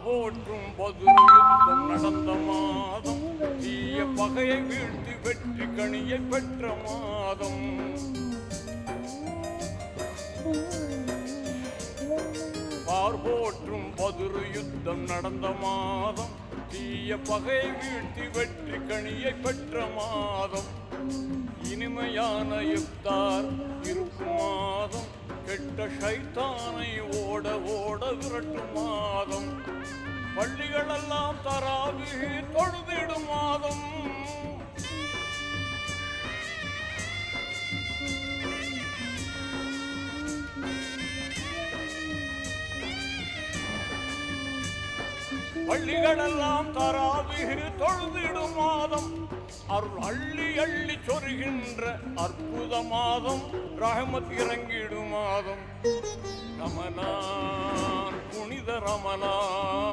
போற்றும் பதுரு யுத்தம் நடந்த மாதம், தீய பகையை வீழ்த்தி வெற்றி கனியை பெற்ற மாதம். போற்றும் பதுரு யுத்தம் நடந்த மாதம், தீய பகையை வீழ்த்தி வெற்றி கனியை பெற்ற மாதம். இனிமையான இஃப்தார் இருக்கும் மாதம், கெட்ட ஷைத்தானை ஓட ஓட விரட்டும் மாதம். பள்ளிகளெல்லாம் தராவீஹ் தொழுதிடும் மாதம். பள்ளிகளெல்லாம் தராவீஹ் தொழுதிடும் மாதம். அருள் அள்ளி அள்ளி சொருகின்ற அற்புத மாதம், ரஹமத் இறங்கிடும் மாதம். ரமலான் புனித ரமலான்.